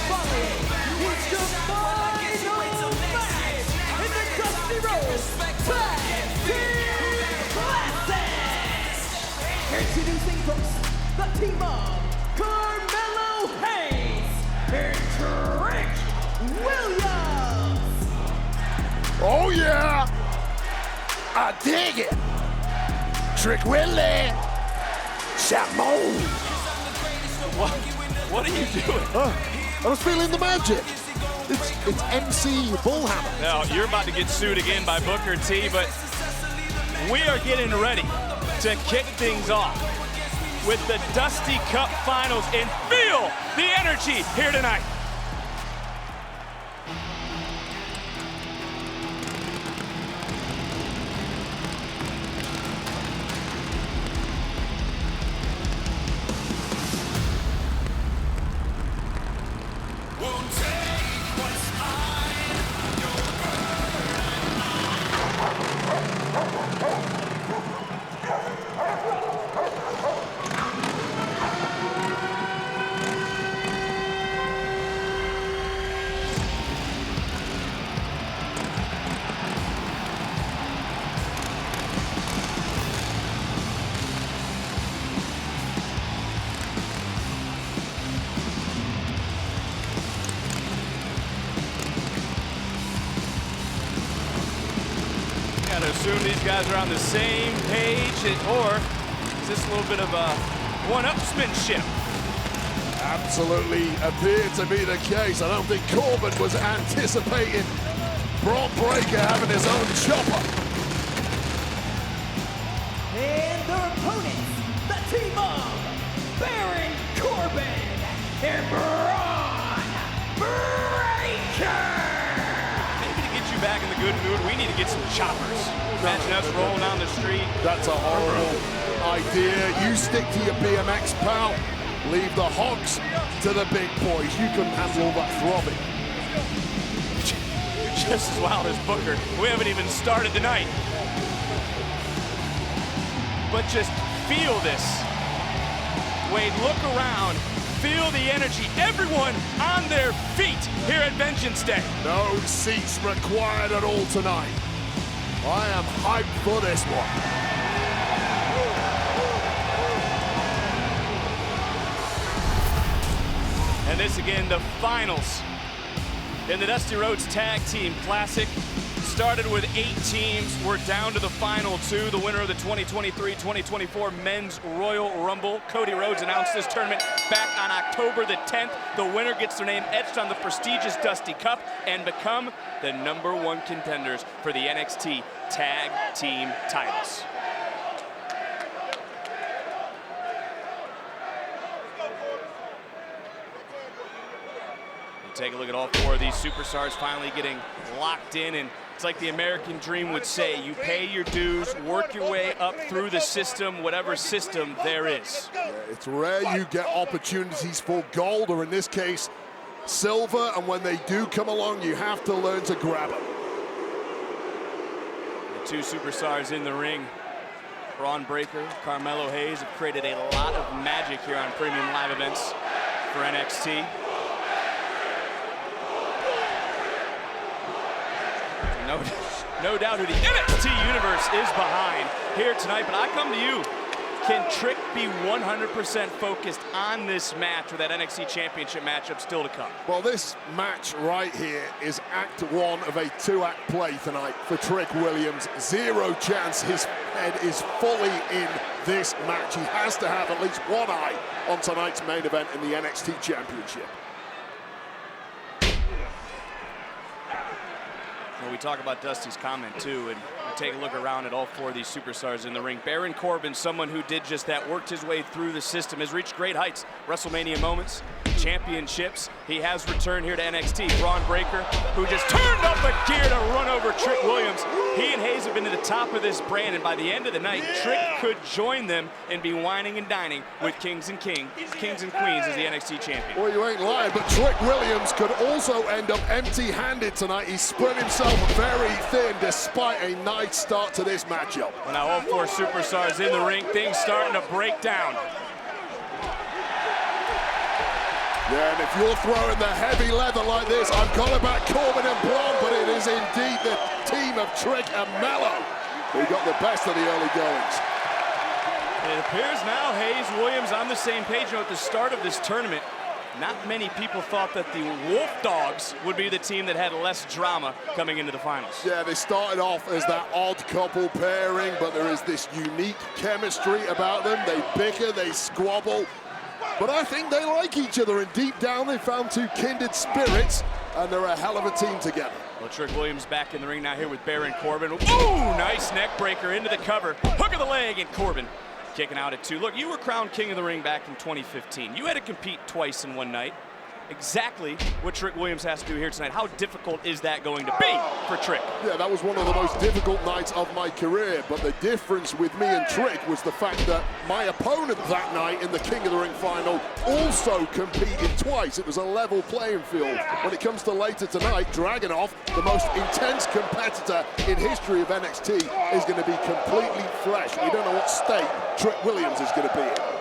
following is the final match in the Dusty Rhodes Tag Team Classic. Introducing first, the team of Carmelo Hayes and Trick Williams. Oh yeah, I dig it. Trick Willie, Chamon. What are you doing? I was feeling the magic. It's MC Bullhammer. Now, you're about to get sued again by Booker T, but we are getting ready to kick things off with the Dusty Cup Finals and feel the energy here tonight. Gotta assume these guys are on the same page, or is this a little bit of a one-upsmanship? Absolutely appeared to be the case. I don't think Corbin was anticipating Bron Breakker having his own chopper. And their opponents, the team of Baron Corbin and Bron Breakker. Maybe to get you back in the good mood, we need to get some choppers. Imagine us rolling down the street. That's a horrible idea. You stick to your BMX, pal. Leave the hogs to the big boys. You couldn't handle that throbbing. Just as wild as Booker. We haven't even started tonight. But just feel this. Wade, look around. Feel the energy. Everyone on their feet here at Vengeance Day. No seats required at all tonight. I am hyped for this one. And this again, the finals in the Dusty Rhodes Tag Team Classic. Started with 8 teams. We're down to the final 2. The winner of the 2023-2024 Men's Royal Rumble. Cody Rhodes announced this tournament back on October the 10th. The winner gets their name etched on the prestigious Dusty Cup and become the #1 contenders for the NXT Tag Team titles. Take a look at all 4 of these superstars finally getting locked in, and it's like the American dream would say, you pay your dues, work your way up through the system, whatever system there is. Yeah, it's rare you get opportunities for gold, or in this case, silver, and when they do come along, you have to learn to grab them. The 2 superstars in the ring, Bron Breakker, Carmelo Hayes, have created a lot of magic here on premium live events for NXT. No doubt who the NXT Universe is behind here tonight, but I come to you. Can Trick be 100% focused on this match, or that NXT Championship matchup still to come? Well, this match right here is Act 1 of a 2-act play tonight for Trick Williams. 0 chance his head is fully in this match. He has to have at least one eye on tonight's main event in the NXT Championship. Well, we talk about Dusty's comment too, and we take a look around at all 4 of these superstars in the ring. Baron Corbin, someone who did just that, worked his way through the system, has reached great heights, WrestleMania moments, championships. He has returned here to NXT. Bron Breakker, who just turned up a gear to run over Trick Williams. He and Hayes have been to the top of this brand, and by the end of the night, Trick could join them and be whining and dining with Kings and Queens as the NXT champion. Well, you ain't lying, but Trick Williams could also end up empty-handed tonight. He spread himself very thin despite a nice start to this matchup. Well, now all 4 superstars in the ring, things starting to break down. Yeah, and if you're throwing the heavy leather like this, I've got to back Corbin and Braun, but it is indeed the team of Trick and Mello who got the best of the early goings. It appears now Hayes Williams on the same page. At the start of this tournament, not many people thought that the Wolf Dogs would be the team that had less drama coming into the finals. Yeah, they started off as that odd couple pairing, but there is this unique chemistry about them. They bicker, they squabble, but I think they like each other, and deep down they found two kindred spirits, and they're a hell of a team together. Well, Trick Williams back in the ring now here with Baron Corbin. Ooh, nice neck breaker into the cover. Hook of the leg, and Corbin kicking out at 2. Look, you were crowned King of the Ring back in 2015. You had to compete twice in one night. Exactly what Trick Williams has to do here tonight. How difficult is that going to be for Trick? Yeah, that was one of the most difficult nights of my career, but the difference with me and Trick was the fact that my opponent that night in the King of the Ring final also competed twice. It was a level playing field. When it comes to later tonight, Dragunov, the most intense competitor in history of NXT, is going to be completely fresh. We don't know what state Trick Williams is going to be in.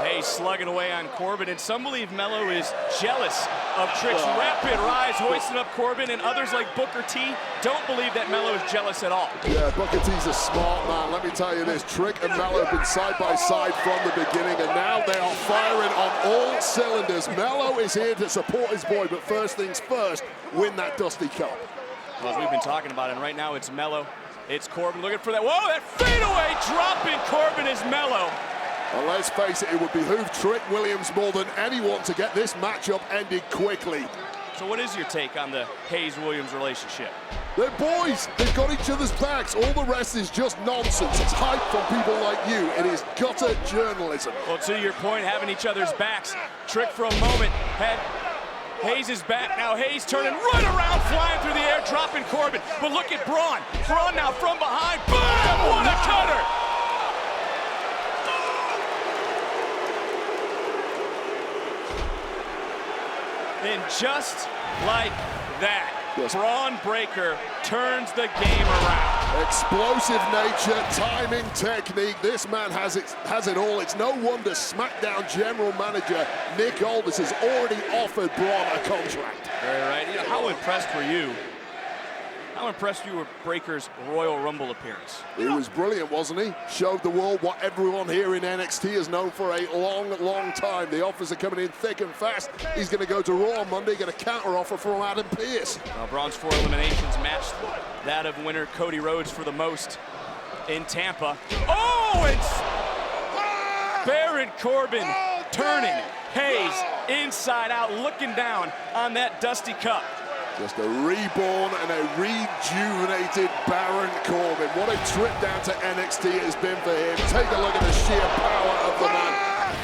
Hayes slugging away on Corbin, and some believe Mello is jealous of Trick's rapid rise, hoisting up Corbin, and others like Booker T don't believe that Mello is jealous at all. Yeah, Booker T's a smart man. Let me tell you this, Trick and Mello have been side by side from the beginning, and now they are firing on all cylinders. Mello is here to support his boy, but first things first, win that Dusty Cup. Well, as we've been talking about, and right now it's Mello, it's Corbin looking for that. Whoa, that fadeaway drop in Corbin is Mello. Well, let's face it, it would behoove Trick Williams more than anyone to get this matchup ended quickly. So what is your take on the Hayes-Williams relationship? They're boys. They've got each other's backs. All the rest is just nonsense. It's hype from people like you. It is gutter journalism. Well, to your point, having each other's backs, Trick for a moment had Hayes' back. Now Hayes turning right around, flying through the air, dropping Corbin. But look at Braun. Braun now from behind. Bam! What a cutter! And just like that, Braun Breaker turns the game around. Explosive nature, timing, technique. This man has it all. It's no wonder SmackDown General Manager Nick Aldis has already offered Braun a contract. Very right. You know, how impressed were you? How impressed you with Breaker's Royal Rumble appearance? He was brilliant, wasn't he? Showed the world what everyone here in NXT has known for a long, long time. The offers are coming in thick and fast. He's going to go to Raw on Monday, get a counter offer from Adam Pearce. Well, Braun's 4 eliminations matched that of winner Cody Rhodes for the most in Tampa. Oh, it's Baron Corbin turning Hayes inside out, looking down on that Dusty Cup. Just a reborn and a rejuvenated Baron Corbin. What a trip down to NXT it has been for him. Take a look at the sheer power of the man.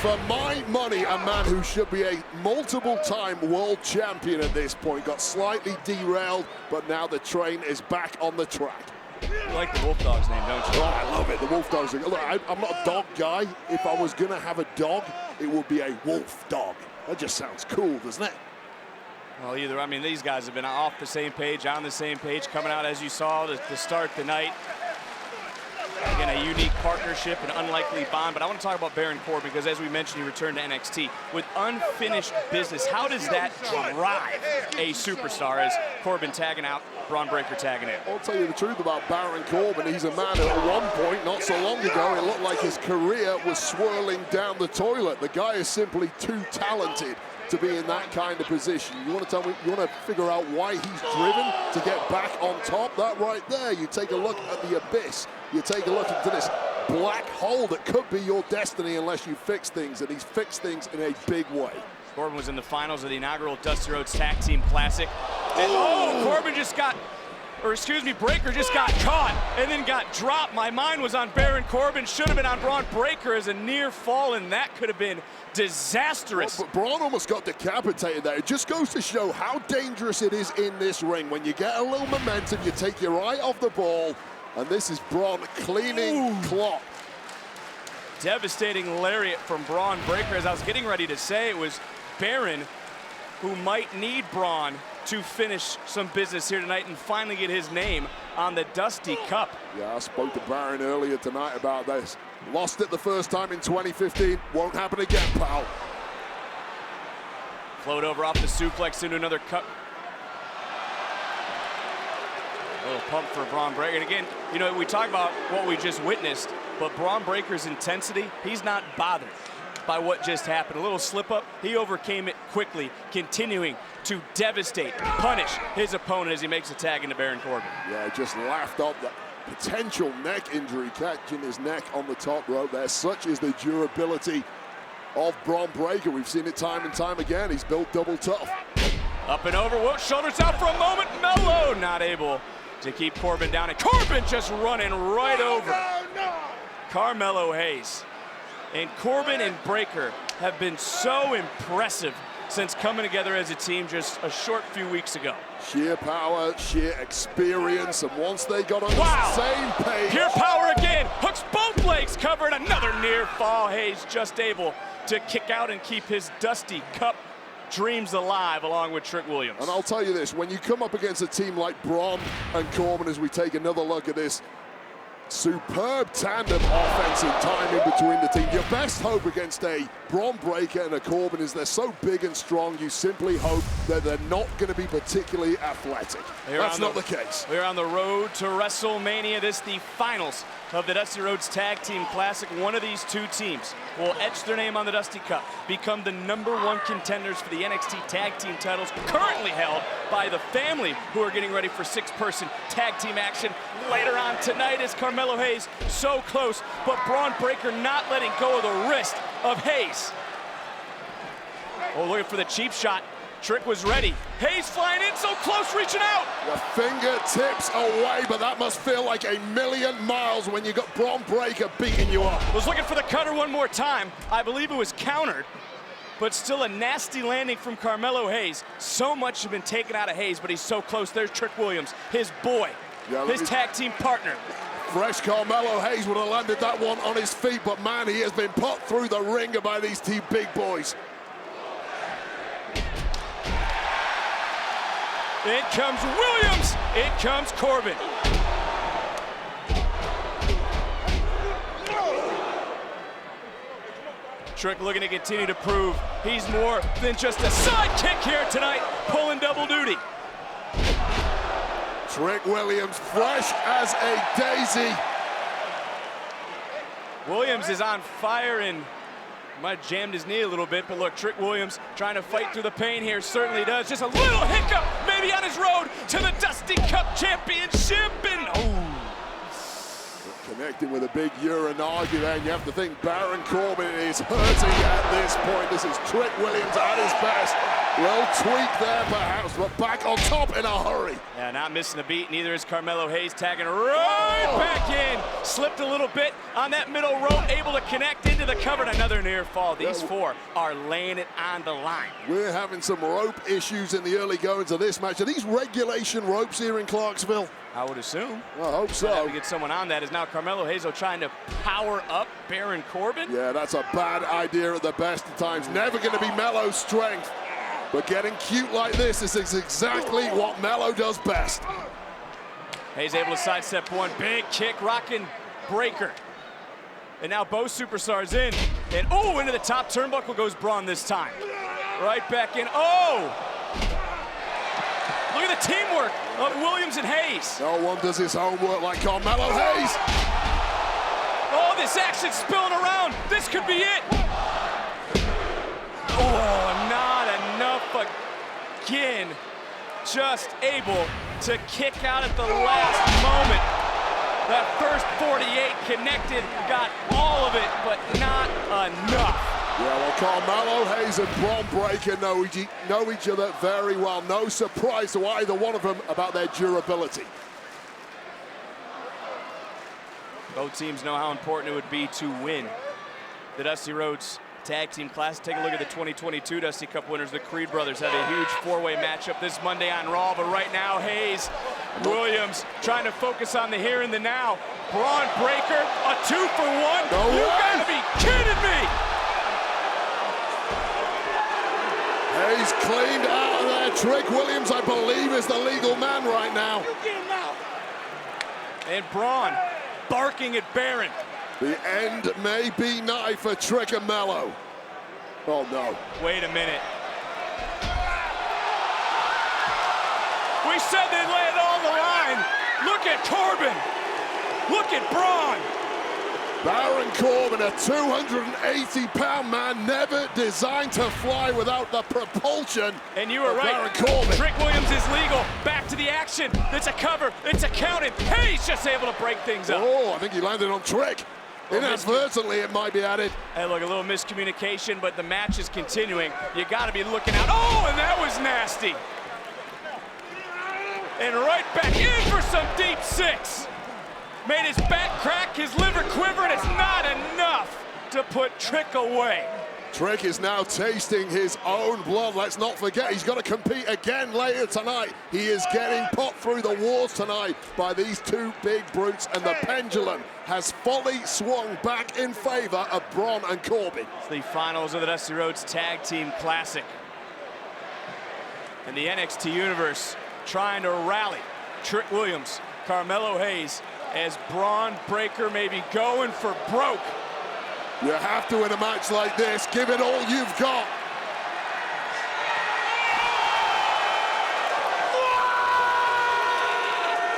For my money, a man who should be a multiple-time world champion at this point. Got slightly derailed, but now the train is back on the track. You like the Wolf Dogs name, don't you? Oh, I love it. The Wolf Dogs. Look, I'm not a dog guy. If I was going to have a dog, it would be a wolf dog. That just sounds cool, doesn't it? Well, I mean, these guys have been off the same page, on the same page, coming out, as you saw, to start the night. Again, a unique partnership, an unlikely bond. But I want to talk about Baron Corbin, because as we mentioned, he returned to NXT with unfinished business. How does that drive a superstar, as Corbin tagging out, Braun Breaker tagging in? I'll tell you the truth about Baron Corbin. He's a man who at one point, not so long ago, it looked like his career was swirling down the toilet. The guy is simply too talented to be in that kind of position. You want to tell me, you want to figure out why he's driven to get back on top? That right there, you take a look at the abyss. You take a look into this black hole that could be your destiny unless you fix things, and he's fixed things in a big way. Corbin was in the finals of the inaugural Dusty Rhodes Tag Team Classic. And Corbin just got, Breaker just got caught and then got dropped. My mind was on Baron Corbin, should have been on Braun Breaker as a near fall, and that could have been disastrous. But Braun almost got decapitated there. It just goes to show how dangerous it is in this ring. When you get a little momentum, you take your eye off the ball, and this is Braun cleaning clock. Devastating lariat from Braun Breaker. As I was getting ready to say, it was Baron who might need Braun to finish some business here tonight and finally get his name on the Dusty Cup. Yeah, I spoke to Baron earlier tonight about this. Lost it the first time in 2015. Won't happen again, pal. Float over off the suplex into another cup. A little pump for Bron Breakker. And again, you know, we talk about what we just witnessed, but Bron Breakker's intensity, he's not bothered by what just happened. A little slip up, he overcame it quickly, continuing to devastate, punish his opponent as he makes a tag into Baron Corbin. Yeah, just laughed up the potential neck injury, catching his neck on the top rope there. Such is the durability of Bron Breakker. We've seen it time and time again. He's built double tough. Up and over, Whoa, shoulders out for a moment. Mello not able to keep Corbin down, and Corbin just running right over Carmelo Hayes. And Corbin and Breakker have been so impressive since coming together as a team just a short few weeks ago. Sheer power, sheer experience, and once they got on the same page. Pure power again, hooks both legs covered, another near fall. Hayes just able to kick out and keep his Dusty Cup dreams alive along with Trick Williams. And I'll tell you this, when you come up against a team like Bron and Corbin, as we take another look at this superb tandem offensive timing between the team, your best hope against a Bron Breakker and a Corbin is they're so big and strong, you simply hope that they're not going to be particularly athletic. That's not the case. We're on the road to WrestleMania. This is the finals of the Dusty Rhodes Tag Team Classic. One of these two teams will etch their name on the Dusty Cup, become the #1 contenders for the NXT Tag Team titles, currently held by the Family, who are getting ready for 6-person tag team action later on tonight as Carmelo Hayes so close, but Bron Breakker not letting go of the wrist of Hayes. Oh, looking for the cheap shot. Trick was ready. Hayes flying in, so close, reaching out. Your fingertips away, but that must feel like a million miles when you got Bron Breakker beating you up. Was looking for the cutter one more time. I believe it was countered, but still a nasty landing from Carmelo Hayes. So much has been taken out of Hayes, but he's so close. There's Trick Williams, his boy, his tag team partner. Fresh Carmelo Hayes would have landed that one on his feet, but man, he has been put through the ringer by these two big boys. In comes Williams, in comes Corbin. Trick looking to continue to prove he's more than just a sidekick here tonight, pulling double duty. Trick Williams, fresh as a daisy. Williams is on fire and might have jammed his knee a little bit, but look, Trick Williams trying to fight through the pain here, certainly does. Just a little hiccup, maybe on his road to the Dusty Cup Championship, and connecting with a big Uranagi there, and you have to think Baron Corbin is hurting at this point. This is Trick Williams at his best. Well tweaked there perhaps, but back on top in a hurry. Yeah, not missing a beat, neither is Carmelo Hayes, tagging right back in. Slipped a little bit on that middle rope, able to connect into the cover, and another near fall. These four are laying it on the line. We're having some rope issues in the early goings of this match. Are these regulation ropes here in Clarksville? I would assume. I hope so. We get someone on that. Is now Carmelo Hayes trying to power up Baron Corbin? Yeah, that's a bad idea at the best of times. Never going to be Melo's strength. But getting cute like this is exactly what Melo does best. Hayes able to sidestep one. Big kick, rocking Breakker. And now both superstars in. And oh, into the top turnbuckle goes Bron this time. Right back in. Oh! Look at the teamwork of Williams and Hayes. No one does his homework like Carmelo Hayes. Oh, this action spilling around. This could be it. Oh, not enough again. Just able to kick out at the last moment. That first 48 connected, got all of it, but not enough. Yeah, well, Carmelo Hayes and Bron Breakker know each other very well. No surprise to either one of them about their durability. Both teams know how important it would be to win the Dusty Rhodes Tag Team Classic. Take a look at the 2022 Dusty Cup winners. The Creed brothers have a huge four-way matchup this Monday on Raw, but right now Hayes, Williams trying to focus on the here and the now. Bron Breakker, a 2-for-1. No You way. gotta be kidding me! Hayes cleaned out of there. Trick Williams, I believe, is the legal man right now. And Bron barking at Baron. The end may be nigh for Trick and Melo. Oh, no. Wait a minute. We said they'd lay it all on the line. Look at Corbin. Look at Braun. Baron Corbin, a 280-pound man, never designed to fly without the propulsion. And you were right. Baron Corbin. Trick Williams is legal. Back to the action. It's a cover. It's a count. And Hayes just able to break things up. Oh, I think he landed on Trick. Inadvertently, it might be added. Hey, look, a little miscommunication, but the match is continuing. You got to be looking out. Oh, and that was nasty. And right back in for some deep six. Made his back crack, his liver quiver, and it's not enough to put Trick away. Trick is now tasting his own blood. Let's not forget, he's got to compete again later tonight. He is getting put through the walls tonight by these two big brutes, and the pendulum has fully swung back in favor of Braun and Corbin. It's the finals of the Dusty Rhodes Tag Team Classic. And the NXT Universe trying to rally Trick Williams, Carmelo Hayes, as Braun Breaker may be going for broke. You have to in a match like this. Give it all you've got.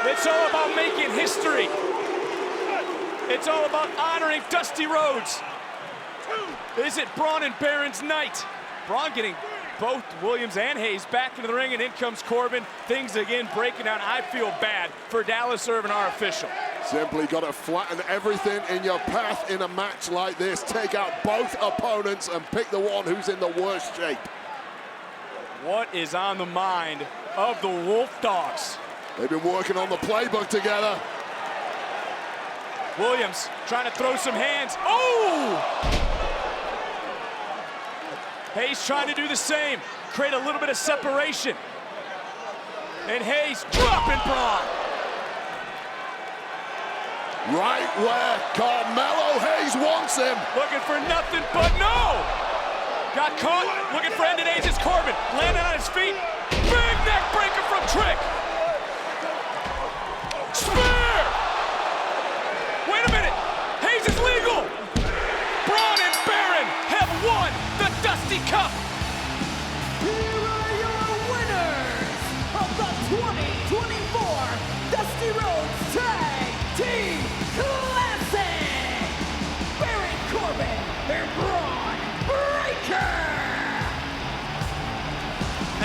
It's all about making history. It's all about honoring Dusty Rhodes. Is it Braun and Baron's night? Braun getting both Williams and Hayes back into the ring, and in comes Corbin. Things again breaking down. I feel bad for Dallas Irvin, our official. Simply got to flatten everything in your path in a match like this. Take out both opponents and pick the one who's in the worst shape. What is on the mind of the Wolf Dogs? They've been working on the playbook together. Williams trying to throw some hands. Oh! Hayes trying to do the same, create a little bit of separation. And Hayes dropping Braun. Right where Carmelo Hayes wants him. Looking for nothing but no! Got caught, looking for ended Hayes. It's Corbin, landing on his feet. Big neck breaker from Trick. Spear! Wait a minute, Hayes is legal. Braun and Baron have won the Dusty Cup. Here are your winners of the 2024 Dusty Rhodes Tag Team Classic, Baron Corbin and Braun Breaker.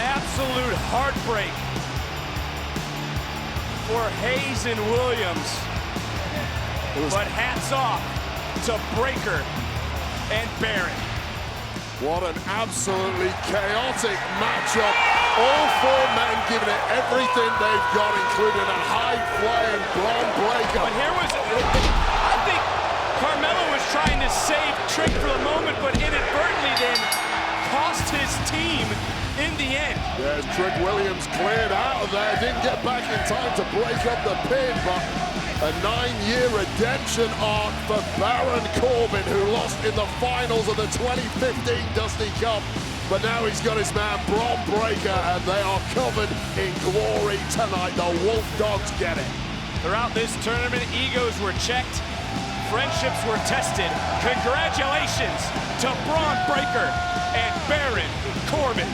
Absolute heartbreak for Hayes and Williams. But hats off to Breaker and Baron. What an absolutely chaotic matchup. All four men giving it everything they've got, including a high-flying Braun Breaker. But here was, I think Carmelo was trying to save Trick for the moment, but inadvertently then cost his team in the end. There's Trick Williams cleared out of there. Didn't get back in time to break up the pin, but a 9-year redemption arc for Baron Corbin, who lost in the finals of the 2015 Dusty Cup. But now he's got his man Braun Breaker, and they are covered in glory tonight. The Wolf Dogs get it. Throughout this tournament, egos were checked, friendships were tested. Congratulations to Braun Breaker and Baron Corbin.